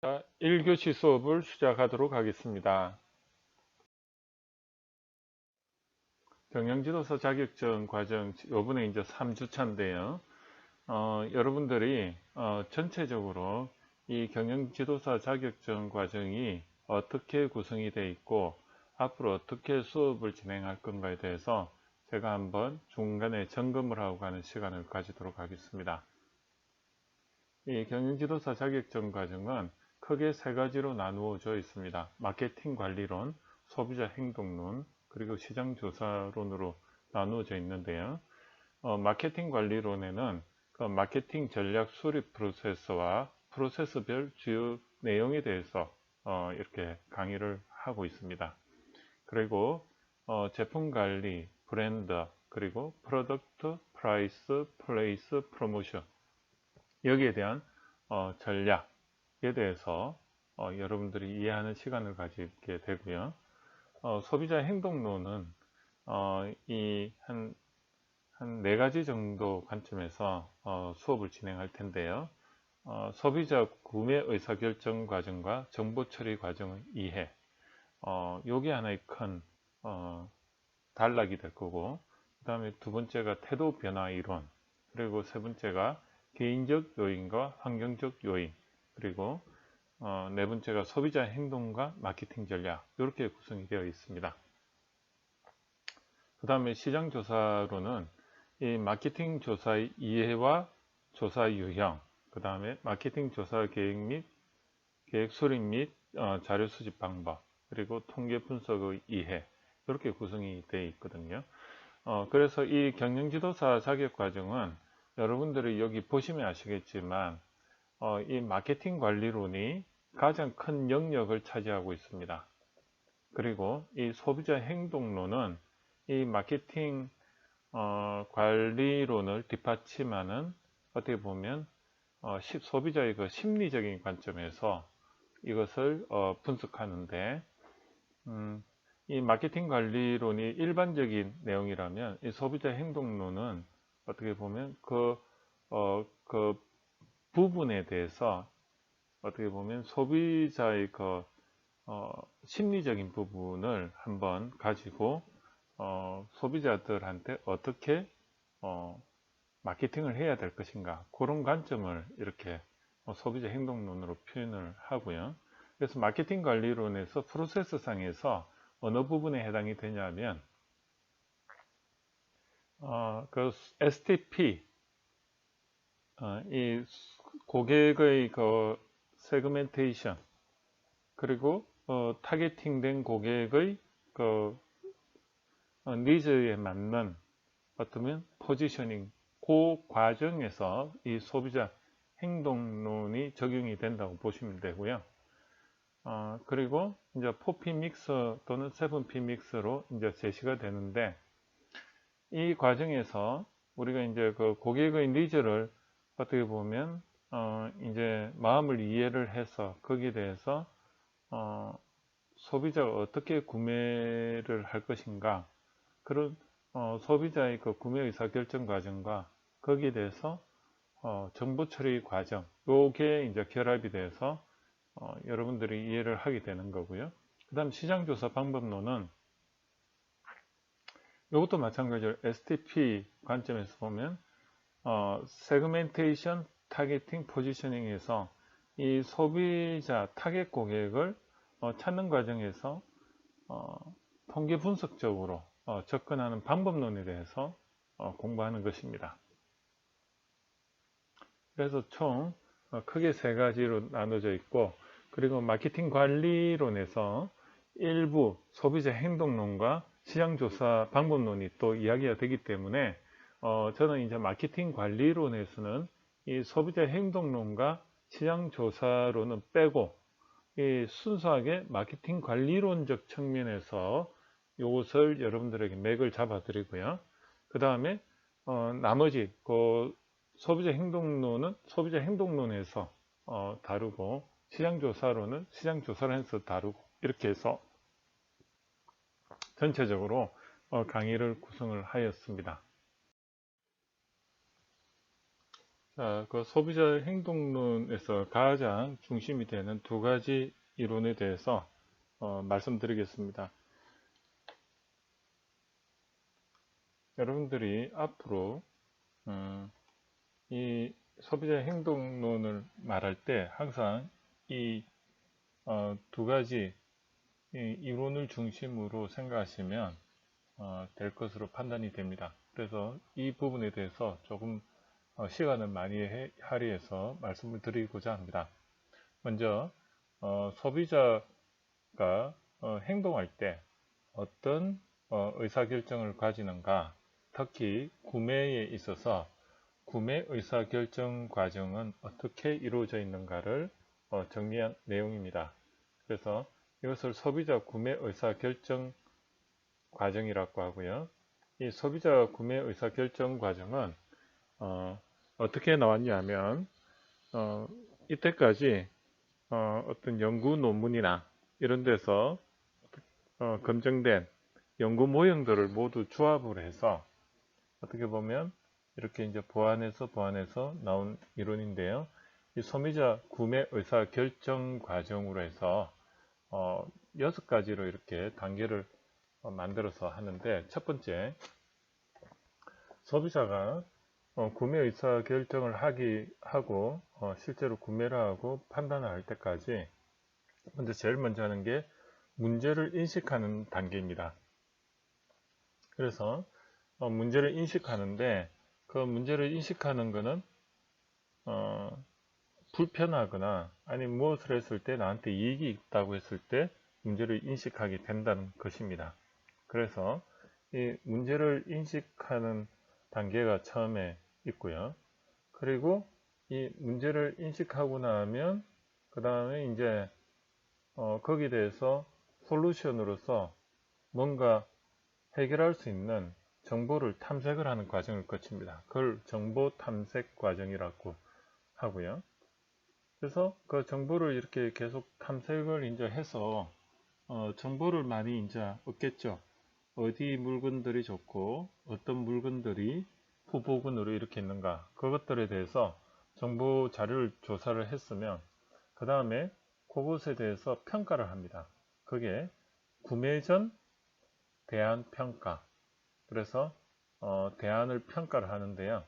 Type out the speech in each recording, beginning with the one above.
1교시 수업을 시작하도록 하겠습니다. 경영지도사 자격증 과정, 요번에 이제 3주차인데요. 여러분들이 전체적으로 이 경영지도사 자격증 과정이 어떻게 구성이 되어 있고 앞으로 어떻게 수업을 진행할 건가에 대해서 제가 한번 중간에 점검을 하고 가는 시간을 가지도록 하겠습니다. 이 경영지도사 자격증 과정은 크게 세 가지로 나누어져 있습니다. 마케팅 관리론, 소비자 행동론, 그리고 시장 조사론으로 나누어져 있는데요. 마케팅 관리론에는 그 마케팅 전략 수립 프로세스와 프로세스별 주요 내용에 대해서 이렇게 강의를 하고 있습니다. 그리고 제품 관리, 브랜드, 그리고 프로덕트, 프라이스, 플레이스, 프로모션 여기에 대한 전략에 대해서 여러분들이 이해하는 시간을 가지게 되고요. 소비자 행동론은 이 한 네 가지 정도 관점에서 수업을 진행할 텐데요. 소비자 구매 의사결정 과정과 정보 처리 과정의 이해, 요게 하나의 큰 단락이 될 거고, 그 다음에 두 번째가 태도 변화 이론, 그리고 세 번째가 개인적 요인과 환경적 요인, 그리고 네 번째가 소비자 행동과 마케팅 전략, 이렇게 구성이 되어 있습니다. 그 다음에 시장 조사로는 이 마케팅 조사의 이해와 조사 유형, 그 다음에 마케팅 조사 계획 및 계획 수립 및 자료 수집 방법, 그리고 통계 분석의 이해, 이렇게 구성이 되어 있거든요. 그래서 이 경영지도사 자격과정은 여러분들이 여기 보시면 아시겠지만 이 마케팅 관리론이 가장 큰 영역을 차지하고 있습니다. 그리고 이 소비자 행동론은 이 마케팅 관리론을 뒷받침하는 어떻게 보면 소비자의 그 심리적인 관점에서 이것을 분석하는데 이 마케팅 관리론이 일반적인 내용이라면 이 소비자 행동론은 어떻게 보면 그 부분에 대해서 어떻게 보면 소비자의 그 심리적인 부분을 한번 가지고 소비자들한테 어떻게 마케팅을 해야 될 것인가, 그런 관점을 이렇게 소비자 행동론으로 표현을 하고요. 그래서 마케팅 관리론에서 프로세스 상에서 어느 부분에 해당이 되냐면 그 STP, 이 고객의 그 세그멘테이션, 그리고 타겟팅된 고객의 그 니즈에 맞는 어쩌면 포지셔닝, 그 과정에서 이 소비자 행동론이 적용이 된다고 보시면 되고요. 그리고 이제 4P 믹스 또는 7P 믹스로 이제 제시가 되는데, 이 과정에서 우리가 이제 그 고객의 니즈를 어떻게 보면 이제 마음을 이해를 해서 거기에 대해서 소비자가 어떻게 구매를 할 것인가, 그런 소비자의 그 구매 의사 결정 과정과 거기에 대해서 정보 처리 과정, 요게 이제 결합이 돼서 여러분들이 이해를 하게 되는 거고요. 그 다음 시장조사 방법론은 이것도 마찬가지로 STP 관점에서 보면 세그멘테이션, 타겟팅, 포지셔닝에서 이 소비자 타겟 고객을 찾는 과정에서 통계 분석적으로 접근하는 방법론에 대해서 공부하는 것입니다. 그래서 총 크게 세 가지로 나눠져 있고, 그리고 마케팅 관리론에서 일부 소비자 행동론과 시장조사 방법론이 또 이야기가 되기 때문에 저는 이제 마케팅 관리론에서는 이 소비자 행동론과 시장조사론은 빼고 이 순수하게 마케팅 관리론적 측면에서 이것을 여러분들에게 맥을 잡아 드리고요. 그 다음에 나머지 그 소비자 행동론은 소비자 행동론에서 다루고, 시장조사론은 시장조사론에서 다루고, 이렇게 해서 전체적으로 강의를 구성을 하였습니다. 자, 그 소비자 행동론에서 가장 중심이 되는 두 가지 이론에 대해서 말씀드리겠습니다. 여러분들이 앞으로 이 소비자 행동론을 말할 때 항상 이 두 가지 이 이론을 중심으로 생각하시면 될 것으로 판단이 됩니다. 그래서 이 부분에 대해서 조금 시간을 많이 할애해서 말씀을 드리고자 합니다. 먼저 소비자가 행동할 때 어떤 의사결정을 가지는가, 특히 구매에 있어서 구매 의사결정 과정은 어떻게 이루어져 있는가를 정리한 내용입니다. 그래서 이것을 소비자 구매 의사결정 과정이라고 하고요. 이 소비자 구매 의사결정 과정은 어떻게 나왔냐면 이때까지 어떤 연구 논문이나 이런 데서 검증된 연구 모형들을 모두 조합을 해서 어떻게 보면 이렇게 이제 보완해서 나온 이론인데요. 이 소비자 구매 의사 결정 과정으로 해서 6가지로 이렇게 단계를 만들어서 하는데, 첫 번째, 소비자가 구매 의사 결정을 하고 실제로 구매를 하고 판단을 할 때까지 제일 먼저 하는 게 문제를 인식하는 단계입니다. 그래서 문제를 인식하는데, 그 문제를 인식하는 것은 불편하거나 아니면 무엇을 했을 때 나한테 이익이 있다고 했을 때 문제를 인식하게 된다는 것입니다. 그래서 이 문제를 인식하는 단계가 처음에 있고요. 그리고 이 문제를 인식하고 나면 그 다음에 이제 거기에 대해서 솔루션으로서 뭔가 해결할 수 있는 정보를 탐색을 하는 과정을 거칩니다. 그걸 정보 탐색 과정이라고 하고요. 그래서 그 정보를 이렇게 계속 탐색을 이제 해서 정보를 많이 이제 얻겠죠. 어디 물건들이 좋고 어떤 물건들이 후보군으로 이렇게 있는가, 그것들에 대해서 정보 자료를 조사를 했으면 그 다음에 그것에 대해서 평가를 합니다. 그게 구매 전 대안 평가. 그래서 대안을 평가를 하는데요.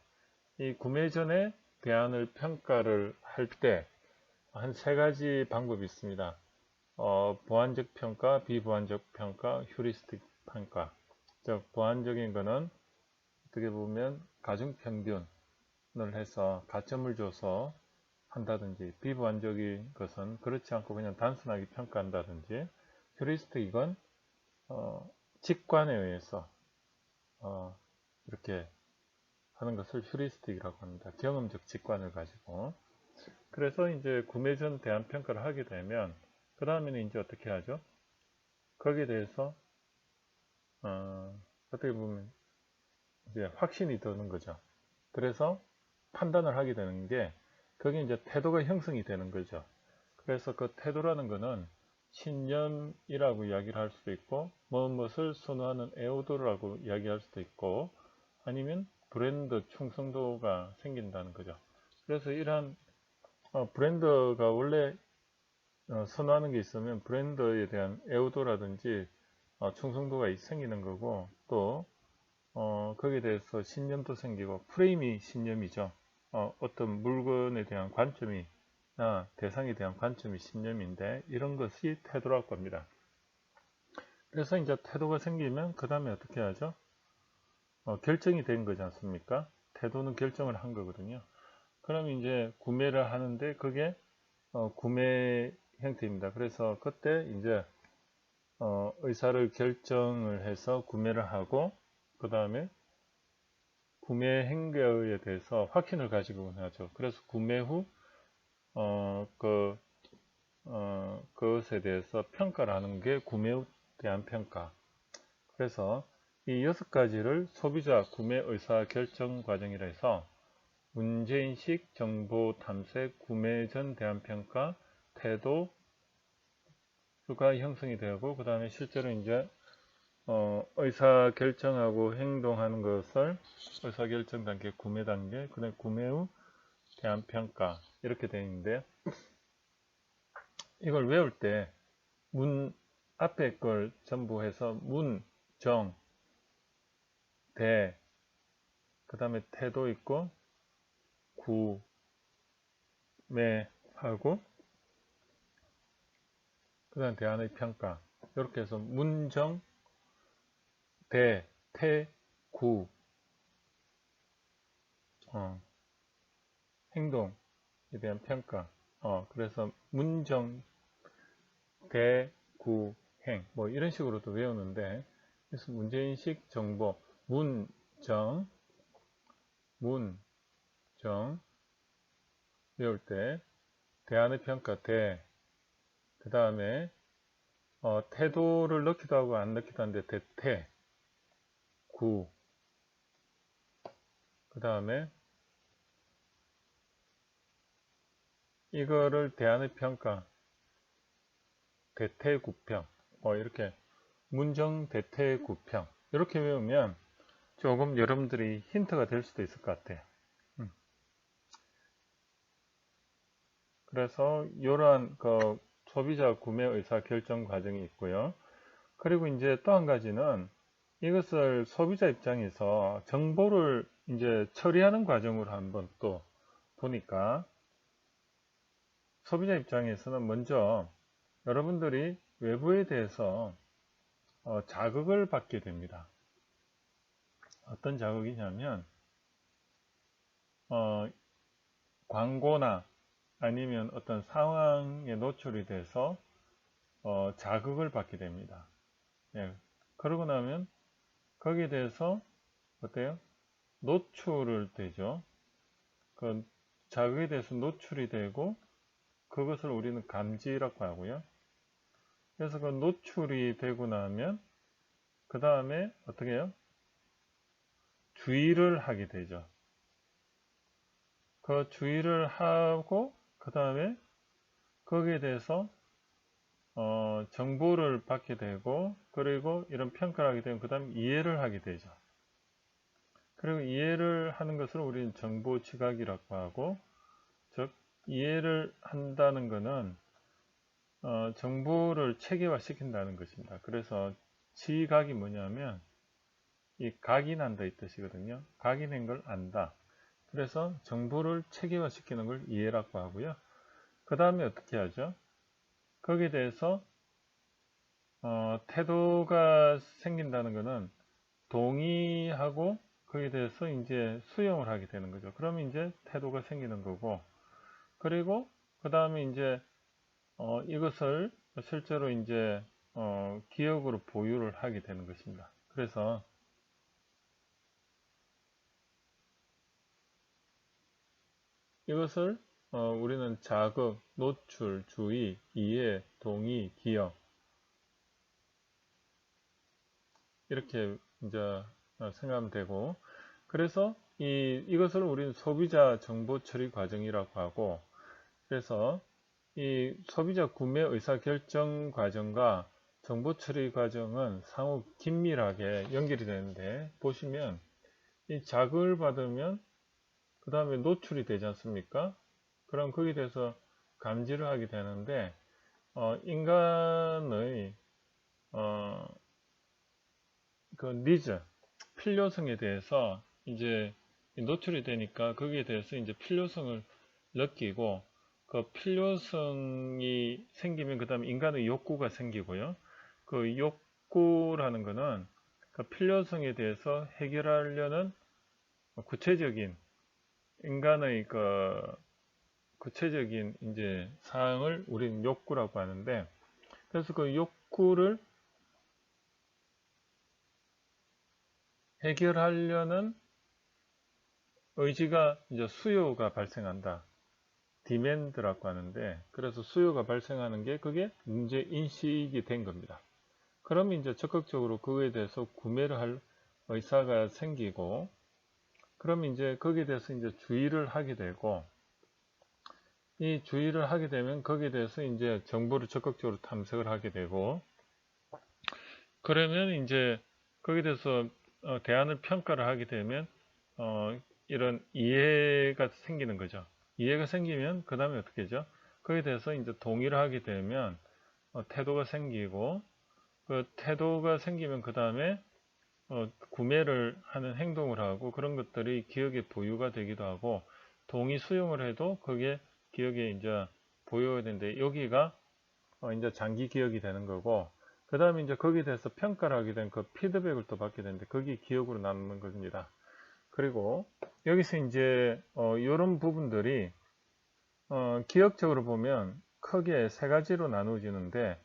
이 구매 전에 대안을 평가를 할 때 한 3가지 방법이 있습니다. 보완적 평가, 비보완적 평가, 휴리스틱 평가. 즉, 보완적인 거는 어떻게 보면 가중평균을 해서 가점을 줘서 한다든지, 비보완적인 것은 그렇지 않고 그냥 단순하게 평가한다든지, 휴리스틱은 직관에 의해서 이렇게 하는 것을 휴리스틱이라고 합니다. 경험적 직관을 가지고. 그래서 이제 구매 전 대안 평가를 하게 되면 그 다음에는 이제 어떻게 하죠? 거기에 대해서 어떻게 보면 이제 확신이 드는 거죠. 그래서 판단을 하게 되는 게, 거기 이제 태도가 형성이 되는 거죠. 그래서 그 태도라는 거는 신념이라고 이야기를 할 수도 있고, 무엇을 선호하는 애호도라고 이야기할 수도 있고, 아니면 브랜드 충성도가 생긴다는 거죠. 그래서 이러한 브랜드가 원래 선호하는 게 있으면 브랜드에 대한 애호도라든지 충성도가 생기는 거고, 또 거기에 대해서 신념도 생기고, 프레임이 신념이죠. 어떤 물건에 대한 관점이나 대상에 대한 관점이 신념인데, 이런 것이 태도라고 합니다. 그래서 이제 태도가 생기면 그 다음에 어떻게 하죠? 결정이 된 거지 않습니까? 태도는 결정을 한 거거든요. 그럼 이제 구매를 하는데 그게 구매 형태입니다. 그래서 그때 이제 의사를 결정을 해서 구매를 하고, 그 다음에 구매 행위에 대해서 확신을 가지고 하죠. 그래서 구매 후 그것에 대해서 평가를 하는 게 구매 후 대한 평가. 그래서 이 6가지를 소비자 구매 의사 결정 과정이라 해서 문제인식, 정보 탐색, 구매 전 대안 평가, 태도가 형성이 되고, 그 다음에 실제로 이제 의사 결정하고 행동하는 것을 의사 결정 단계, 구매 단계, 그 다음에 구매 후 대한 평가 이렇게 되어 있는데, 이걸 외울 때 문 앞에 걸 전부 해서 문, 정, 대, 그 다음에 태도 있고 구, 매 하고 그 다음 대안의 평가, 이렇게 해서 문정, 대, 태, 구, 행동에 대한 평가. 그래서 문정, 대, 구, 행, 뭐 이런 식으로도 외우는데, 그래서 문제인식 정보, 문정, 외울 때 대안의 평가, 대, 그 다음에 태도를 넣기도 하고 안 넣기도 하는데 대태, 구, 그 다음에 이거를 대안의 평가, 대태구평, 이렇게 문정 대태구평 이렇게 외우면 조금 여러분들이 힌트가 될 수도 있을 것 같아요. 그래서 이러한 그 소비자 구매 의사 결정 과정이 있고요. 그리고 이제 또 한 가지는 이것을 소비자 입장에서 정보를 이제 처리하는 과정으로 한번 또 보니까, 소비자 입장에서는 먼저 여러분들이 외부에 대해서 자극을 받게 됩니다. 어떤 자극이냐면 광고나 아니면 어떤 상황에 노출이 돼서 자극을 받게 됩니다. 예. 그러고 나면 거기에 대해서 어때요? 노출을 되죠. 그 자극에 대해서 노출이 되고 그것을 우리는 감지라고 하고요. 그래서 그 노출이 되고 나면 그 다음에 어떻게 해요? 주의를 하게 되죠. 그 주의를 하고 그 다음에 거기에 대해서 정보를 받게 되고, 그리고 이런 평가를 하게 되면 그 다음 이해를 하게 되죠. 그리고 이해를 하는 것을 우리는 정보 지각이라고 하고, 즉 이해를 한다는 것은 정보를 체계화 시킨다는 것입니다. 그래서 지각이 뭐냐면 이 각인한다 이 뜻이거든요. 각인한 걸 안다. 그래서 정보를 체계화 시키는 걸 이해라고 하고요. 그 다음에 어떻게 하죠? 거기에 대해서 태도가 생긴다는 것은 동의하고 거기에 대해서 이제 수용을 하게 되는 거죠. 그러면 이제 태도가 생기는 거고, 그리고 그 다음에 이제 이것을 실제로 이제 기억으로 보유를 하게 되는 것입니다. 그래서 이것을 우리는 자극, 노출, 주의, 이해, 동의, 기억 이렇게 이제 생각하면 되고, 그래서 이것을 우리는 소비자 정보 처리 과정이라고 하고, 그래서 이 소비자 구매 의사결정 과정과 정보 처리 과정은 상호 긴밀하게 연결이 되는데, 보시면 이 자극을 받으면 그 다음에 노출이 되지 않습니까? 그럼 거기에 대해서 감지를 하게 되는데, 인간의 그 니즈, 필요성에 대해서 이제 노출이 되니까 거기에 대해서 이제 필요성을 느끼고, 그 필요성이 생기면 그 다음에 인간의 욕구가 생기고요. 그 욕구라는 거는 그 필요성에 대해서 해결하려는 구체적인 인간의 그 구체적인 이제 사항을 우리는 욕구라고 하는데, 그래서 그 욕구를 해결하려는 의지가 이제 수요가 발생한다. 디맨드라고 하는데, 그래서 수요가 발생하는 게 그게 문제 인식이 된 겁니다. 그러면 이제 적극적으로 그거에 대해서 구매를 할 의사가 생기고, 그러면 이제 거기에 대해서 이제 주의를 하게 되고, 이 주의를 하게 되면 거기에 대해서 이제 정보를 적극적으로 탐색을 하게 되고, 그러면 이제 거기에 대해서 대안을 평가를 하게 되면 이런 이해가 생기는 거죠. 이해가 생기면 그 다음에 어떻게 하죠? 거기에 대해서 이제 동의를 하게 되면 태도가 생기고, 그 태도가 생기면 그 다음에 구매를 하는 행동을 하고, 그런 것들이 기억에 보유가 되기도 하고, 동의 수용을 해도 그게 기억에 이제 보유가 되는데, 여기가 이제 장기 기억이 되는 거고, 그 다음에 이제 거기에 대해서 평가를 하게 된 그 피드백을 또 받게 되는데, 그게 기억으로 남는 겁니다. 그리고 여기서 이제 이런 부분들이 기억적으로 보면 크게 세 가지로 나누어지는데,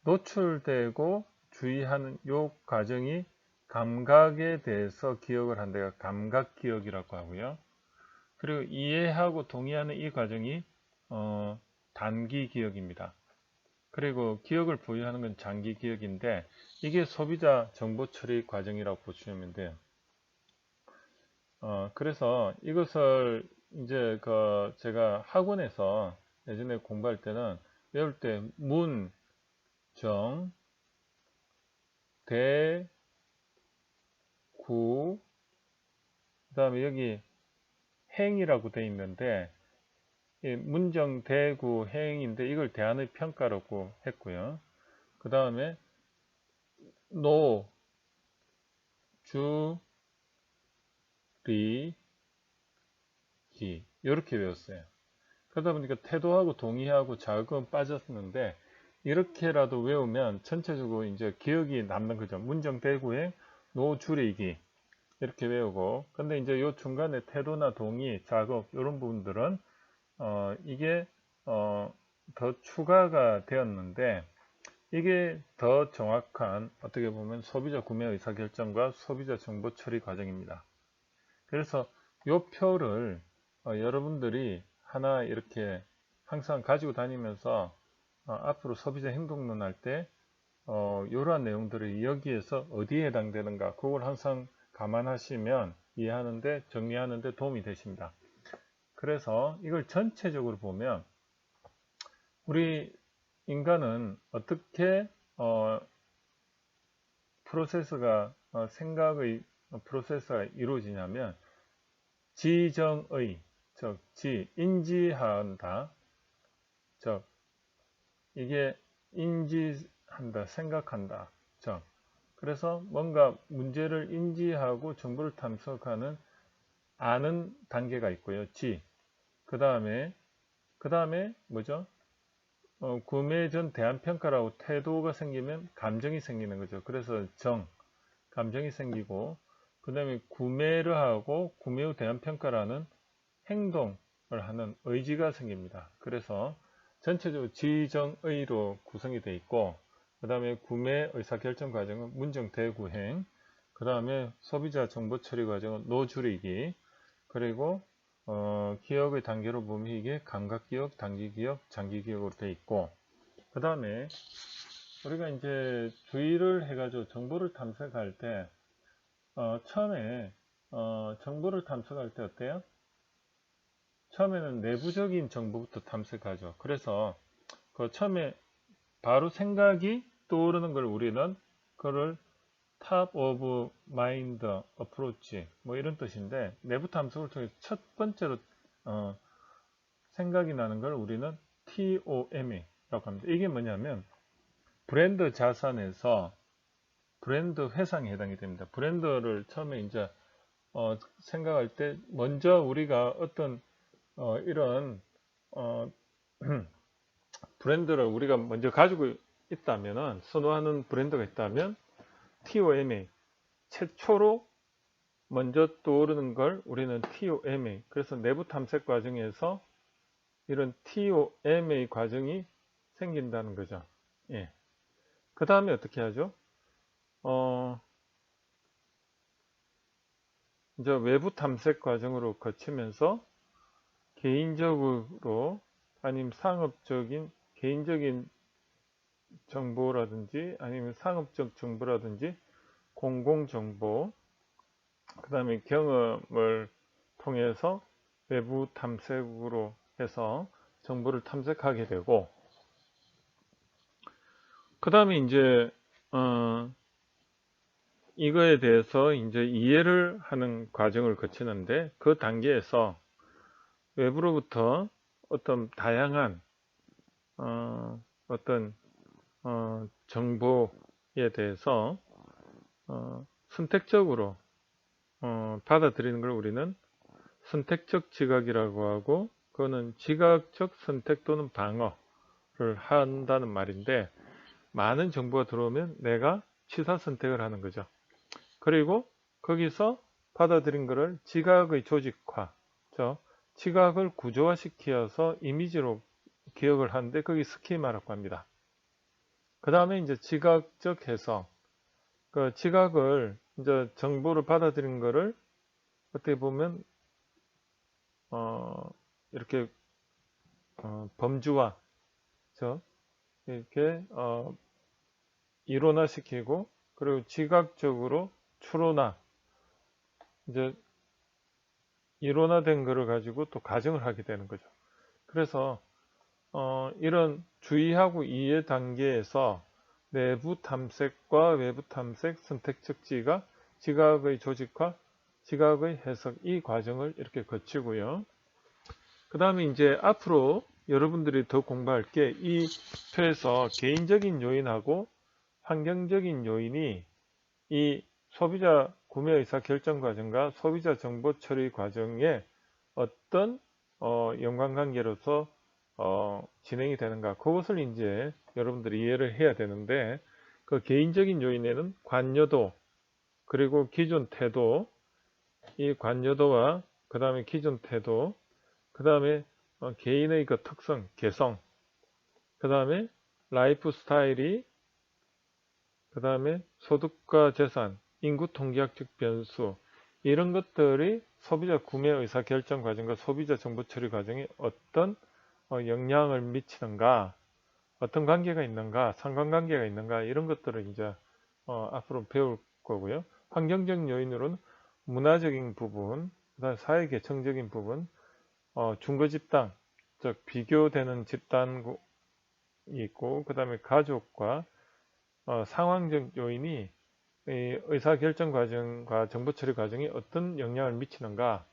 노출되고 주의하는 요 과정이 감각에 대해서 기억을 한다가 감각 기억이라고 하고요. 그리고 이해하고 동의하는 이 과정이 단기 기억입니다. 그리고 기억을 보유하는 건 장기 기억인데, 이게 소비자 정보 처리 과정이라고 보시면 돼요. 그래서 이것을 이제 제가 학원에서 예전에 공부할 때는 배울 때 문, 정, 대, 구, 그 다음에 여기 행이라고 되어 있는데, 이 문정, 대, 구, 행인데 이걸 대안의 평가라고 했고요. 그 다음에 노, 주, 리, 기 이렇게 외웠어요. 그러다 보니까 태도하고 동의하고 자극은 빠졌는데, 이렇게라도 외우면 전체적으로 이제 기억이 남는 거죠. 문정 대구행 노 줄이기 이렇게 외우고, 근데 이제 요 중간에 태도나 동의, 자극 이런 부분들은 이게 더 추가가 되었는데, 이게 더 정확한 어떻게 보면 소비자 구매 의사결정과 소비자 정보 처리 과정입니다. 그래서 이 표를 여러분들이 하나 이렇게 항상 가지고 다니면서 앞으로 소비자 행동론 할 때 이러한 내용들이 여기에서 어디에 해당되는가, 그걸 항상 감안하시면 이해하는데, 정리하는데 도움이 되십니다. 그래서 이걸 전체적으로 보면 우리 인간은 어떻게 프로세스가 생각의 프로세스가 이루어지냐면, 지정의, 즉 인지한다, 즉 이게 인지한다, 생각한다, 즉 그래서 뭔가 문제를 인지하고 정보를 탐색하는 아는 단계가 있고요. 그 다음에 뭐죠? 구매 전 대안평가라고 태도가 생기면 감정이 생기는 거죠. 그래서 감정이 생기고, 그 다음에 구매를 하고 구매 후 대안평가라는 행동을 하는 의지가 생깁니다. 그래서 전체적으로 지정의로 구성이 되어 있고, 그 다음에 구매 의사결정 과정은 문정 대구행, 그 다음에 소비자 정보 처리 과정은 노줄이기, 그리고 기억의 단계로 보면 이게 감각기억, 단기기억, 장기기억으로 되어 있고, 그 다음에 우리가 이제 주의를 해가지고 정보를 탐색할 때 처음에 정보를 탐색할 때 어때요? 처음에는 내부적인 정보부터 탐색하죠. 그래서 그 처음에 바로 생각이 떠오르는 걸 우리는 그걸 top of mind approach 뭐 이런 뜻인데, 내부 탐색을 통해서 첫 번째로 생각이 나는 걸 우리는 TOM이라고 합니다. 이게 뭐냐면 브랜드 자산에서 브랜드 회상에 해당이 됩니다. 브랜드를 처음에 이제 생각할 때 먼저 우리가 어떤 이런 브랜드를 우리가 먼저 가지고 있다면은, 선호하는 브랜드가 있다면 TOMA, 최초로 먼저 떠오르는 걸 우리는 TOMA, 그래서 내부 탐색 과정에서 이런 TOMA 과정이 생긴다는 거죠. 예. 그 다음에 어떻게 하죠? 이제 외부 탐색 과정으로 거치면서 개인적으로 아니면 상업적인 개인적인 정보라든지 아니면 상업적 정보라든지 공공정보, 그 다음에 경험을 통해서 외부 탐색으로 해서 정보를 탐색하게 되고, 그 다음에 이제 이거에 대해서 이제 이해를 하는 과정을 거치는데, 그 단계에서 외부로부터 어떤 다양한 어떤 정보에 대해서 선택적으로 받아들이는 걸 우리는 선택적 지각이라고 하고, 그거는 지각적 선택 또는 방어를 한다는 말인데, 많은 정보가 들어오면 내가 취사 선택을 하는 거죠. 그리고 거기서 받아들인 것을 지각의 조직화, 지각을 구조화시켜서 이미지로 기억을 하는데 거기 스키마라고 합니다. 그 다음에 이제 지각적 해석, 그 지각을 이제 정보를 받아들인 거를 어떻게 보면 이렇게 범주화, 이렇게 이론화시키고, 그리고 지각적으로 추론화, 이제 이론화된 거를 가지고 또 가정을 하게 되는 거죠. 그래서 이런 주의하고 이해 단계에서 내부 탐색과 외부 탐색, 선택적 지각, 지각의 조직화, 지각의 해석, 이 과정을 이렇게 거치고요. 그 다음에 이제 앞으로 여러분들이 더 공부할 게 이 표에서 개인적인 요인하고 환경적인 요인이 이 소비자 구매 의사 결정 과정과 소비자 정보 처리 과정에 어떤 연관관계로서 진행이 되는가, 그것을 이제 여러분들이 이해를 해야 되는데, 그 개인적인 요인에는 관여도, 그리고 기존 태도, 이 관여도와 그 다음에 기존 태도, 그 다음에 개인의 그 특성, 개성, 그 다음에 라이프 스타일이, 그 다음에 소득과 재산, 인구 통계학적 변수, 이런 것들이 소비자 구매 의사 결정 과정과 소비자 정보 처리 과정에 어떤 영향을 미치는가, 어떤 관계가 있는가, 상관관계가 있는가, 이런 것들을 이제 앞으로 배울 거고요. 환경적 요인으로는 문화적인 부분, 그다음 사회 계층적인 부분, 중거 집단, 즉 비교되는 집단이 있고, 그 다음에 가족과 상황적 요인이 의사결정 과정과 정보 처리 과정에 어떤 영향을 미치는가,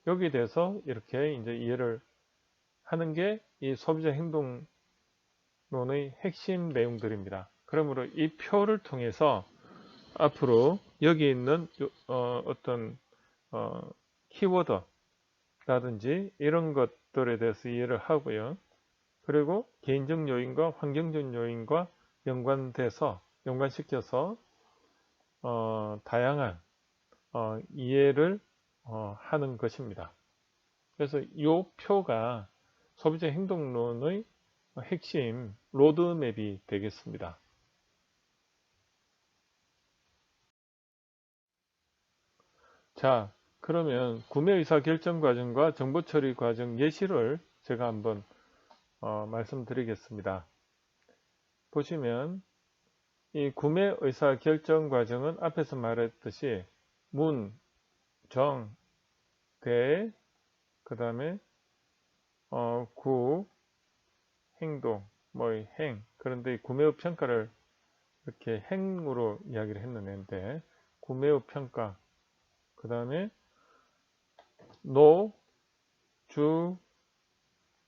여기에 대해서 이렇게 이제 이해를 하는 게 이 소비자 행동론의 핵심 내용들입니다. 그러므로 이 표를 통해서 앞으로 여기 있는 어떤 키워드라든지 이런 것들에 대해서 이해를 하고요. 그리고 개인적 요인과 환경적 요인과 연관시켜서 다양한 이해를 하는 것입니다. 그래서 이 표가 소비자 행동론의 핵심 로드맵이 되겠습니다. 자, 그러면 구매 의사 결정 과정과 정보 처리 과정 예시를 제가 한번 말씀드리겠습니다. 보시면 이 구매 의사 결정 과정은 앞에서 말했듯이 문, 정, 대, 그 다음에 구, 행동, 행. 그런데 이 구매 후 평가를 이렇게 행으로 이야기를 했는데, 구매 후 평가, 그 다음에 노, 주,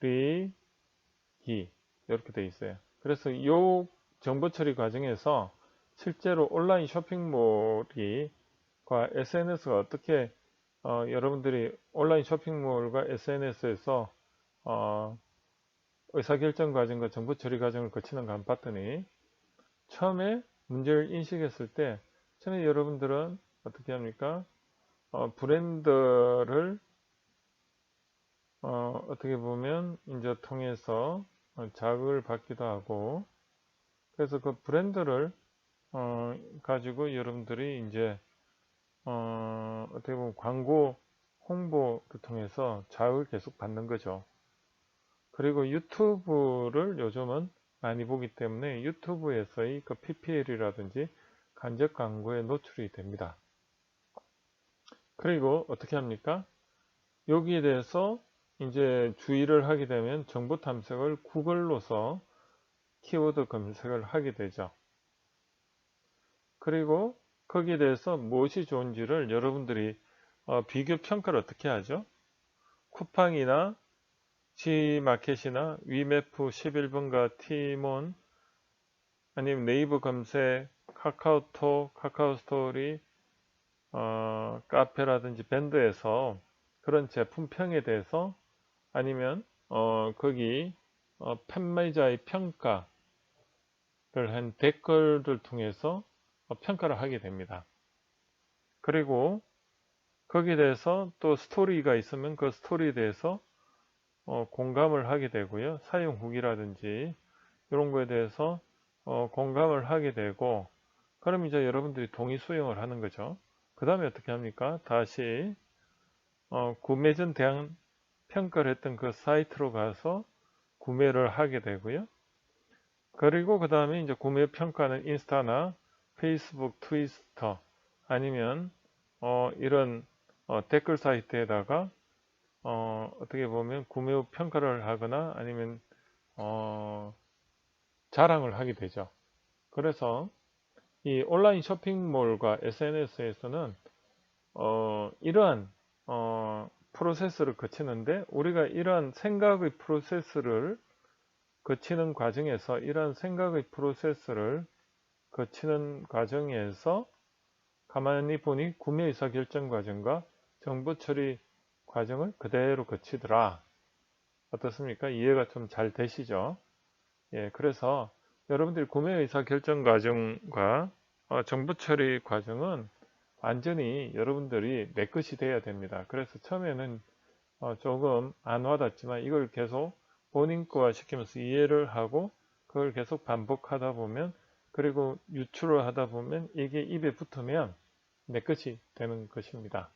리, 기, 이렇게 돼 있어요. 그래서 이 정보 처리 과정에서 실제로 온라인 쇼핑몰과 SNS가 어떻게 여러분들이 온라인 쇼핑몰과 SNS에서 의사결정 과정과 정보 처리 과정을 거치는가 한번 봤더니, 처음에 문제를 인식했을 때 처음에 여러분들은 어떻게 합니까? 브랜드를 어떻게 보면 이제 통해서 자극을 받기도 하고, 그래서 그 브랜드를 가지고 여러분들이 이제 어떻게 보면 광고 홍보를 통해서 자극을 계속 받는 거죠. 그리고 유튜브를 요즘은 많이 보기 때문에 유튜브에서의 그 PPL이라든지 간접 광고에 노출이 됩니다. 그리고 어떻게 합니까? 여기에 대해서 이제 주의를 하게 되면 정보 탐색을 구글로서 키워드 검색을 하게 되죠. 그리고 거기에 대해서 무엇이 좋은지를 여러분들이 비교 평가를 어떻게 하죠? 쿠팡이나 G마켓이나 위메프 11번가 티몬 아니면 네이버 검색, 카카오톡, 카카오스토리, 카페라든지 밴드에서 그런 제품평에 대해서 아니면 거기 판매자의 평가를 한 댓글을 통해서 평가를 하게 됩니다. 그리고 거기에 대해서 또 스토리가 있으면 그 스토리에 대해서 공감을 하게 되고요. 사용 후기라든지 이런 거에 대해서 공감을 하게 되고, 그럼 이제 여러분들이 동의 수용을 하는 거죠. 그 다음에 어떻게 합니까? 다시 구매 전 대항 평가를 했던 그 사이트로 가서 구매를 하게 되고요. 그리고 그 다음에 이제 구매 평가는 인스타나 페이스북, 트위터 아니면 이런 댓글 사이트에다가 어떻게 보면 구매 후 평가를 하거나 아니면 자랑을 하게 되죠. 그래서 이 온라인 쇼핑몰과 SNS에서는 이러한 프로세스를 거치는데, 우리가 이러한 생각의 프로세스를 거치는 과정에서 가만히 보니 구매 의사 결정 과정과 정보 처리 과정을 그대로 거치더라. 어떻습니까? 이해가 좀 잘 되시죠? 예, 그래서 여러분들이 구매 의사 결정 과정과 정보 처리 과정은 완전히 여러분들이 내 것이 돼야 됩니다. 그래서 처음에는 조금 안 와닿지만 이걸 계속 본인 거화 시키면서 이해를 하고 그걸 계속 반복하다 보면, 그리고 유출을 하다 보면 이게 입에 붙으면 내 것이 되는 것입니다.